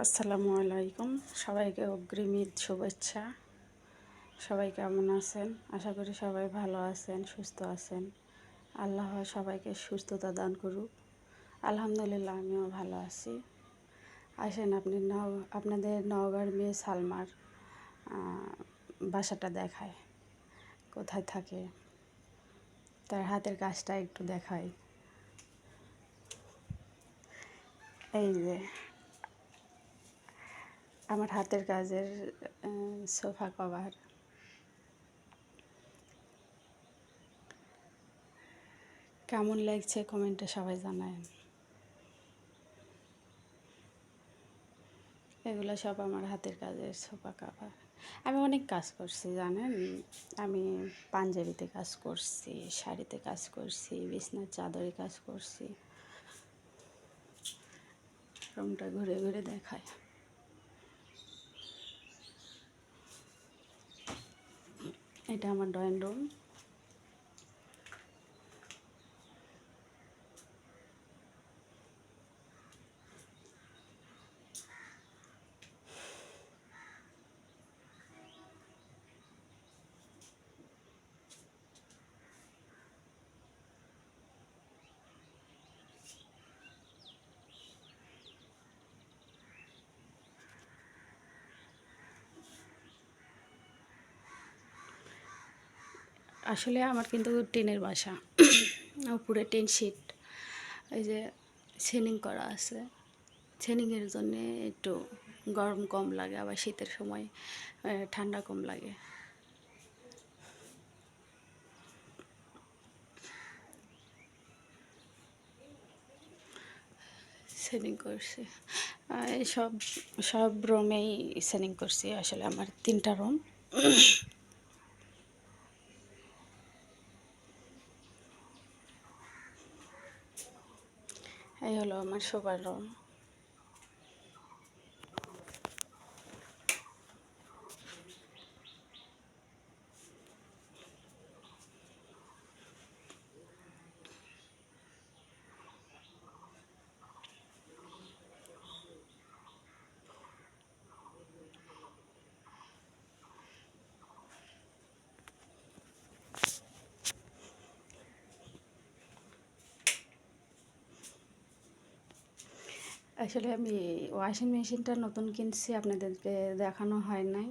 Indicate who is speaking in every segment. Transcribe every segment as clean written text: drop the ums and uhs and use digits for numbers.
Speaker 1: আসসালামু আলাইকুম, সবাইকে অগ্রিম ঈদ শুভেচ্ছা। সবাই কেমন আছেন? আশা করি সবাই ভালো আছেন, সুস্থ আছেন। আল্লাহ সবাইকে সুস্থতা দান করুক। আলহামদুলিল্লাহ আমিও ভালো আছি। আসেন আপনাদের নওগাঁর মেয়ে সালমার বাসাটা দেখায়, কোথায় থাকে, তার হাতের কাজটা একটু দেখায়। এই যে আমার হাতের কাজের সোফা কভার। কেমন লাগছে কমেন্টে সবাই জানায়। এগুলো সব আমার হাতের কাজের সোফা কাভার। আমি অনেক কাজ করছি জানেন। আমি পাঞ্জাবিতে কাজ করছি, শাড়িতে কাজ করছি, বিছনার চাদরে কাজ করছি। রুমটা ঘুরে ঘুরে দেখায়। এটা আমার ড্রয়িং রুম। আসলে আমার কিন্তু টিনের বাসা, উপরে টিন শিট। এই যে সিলিং করা আছে, সিলিংয়ের জন্যে একটু গরম কম লাগে, আবার শীতের সময় ঠান্ডা কম লাগে। সেলিং করছি সব সব রুমেই সেলিং করছি। আসলে আমার 3টা রুম। এই হলো আমার শোবার রুম। আসলে আমি ওয়াশিং মেশিনটা নতুন কিনছি, আপনাদেরকে দেখানো হয় নাই,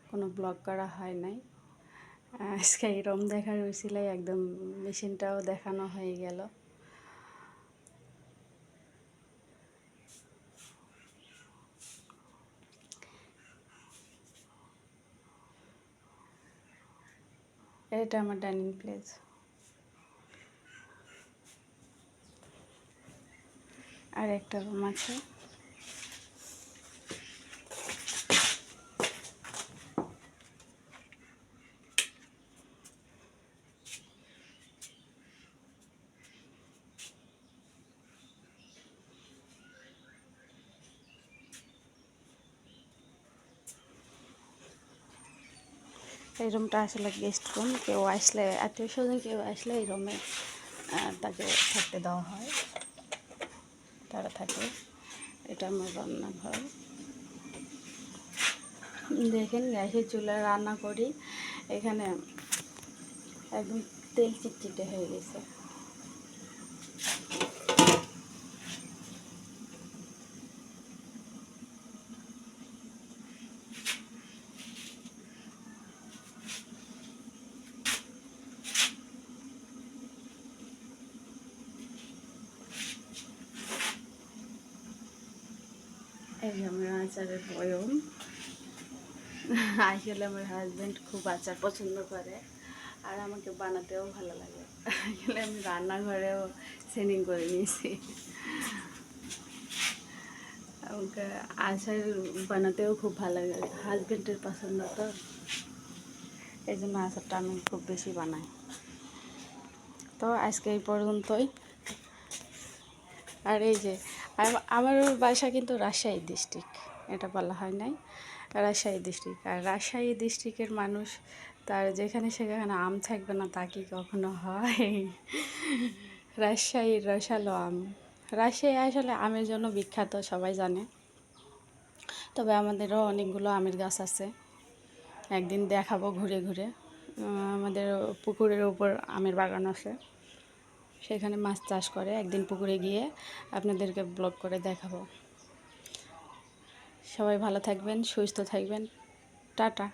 Speaker 1: কোনো ব্লগ করা হয় নাই। আজকে এই রুম দেখার হয়েছিল, একদম মেশিনটাও দেখানো হয়ে গেল। এটা আমার ডাইনিং প্লেস। আর একটা রুম আছে। এই রুমটা আসলে গেস্ট রুম। কেউ আসলে, আত্মীয় স্বজন কেউ আসলে এই রুমে তাকে থাকতে দেওয়া হয়, তারা থাকে। এটা আমার রান্নাঘর। দেখেন গ্যাসের চুলায় রান্না করি, এখানে একদম তেল চিটচিটে হয়ে গেছে। এই যে আমার আচারের বয়ম। আসলে আমার হাজব্যান্ড খুব আচার পছন্দ করে, আর আমাকে বানাতেও ভালো লাগে। আসলে আমি রান্নাঘরেও সেটিং করে নিয়েছি। আমাকে আচার বানাতেও খুব ভালো লাগে, হাজব্যান্ডের পছন্দ তো, এই জন্য আচারটা আমি খুব বেশি বানাই। তো আজকে এই পর্যন্তই। আর এই যে আমার বাসা কিন্তু রাজশাহী ডিস্ট্রিক্ট, এটা বলা হয় নাই, রাজশাহী ডিস্ট্রিক্ট। আর রাজশাহী ডিস্ট্রিক্টের মানুষ তার যেখানে সেখানে আম থাকবে না তা কি কখনো হয়? রাজশাহীর রসালো আম। রাজশাহী আসলে আমের জন্য বিখ্যাত, সবাই জানে। তবে আমাদেরও অনেকগুলো আমের গাছ আছে, একদিন দেখাবো ঘুরে ঘুরে। আমাদের পুকুরের উপর আমের বাগান আছে, সেখানে মাছ চাষ করে। একদিন পুকুরে গিয়ে আপনাদেরকে ব্লগ করে দেখাবো। সবাই ভালো থাকবেন, সুস্থ থাকবেন। টাটা।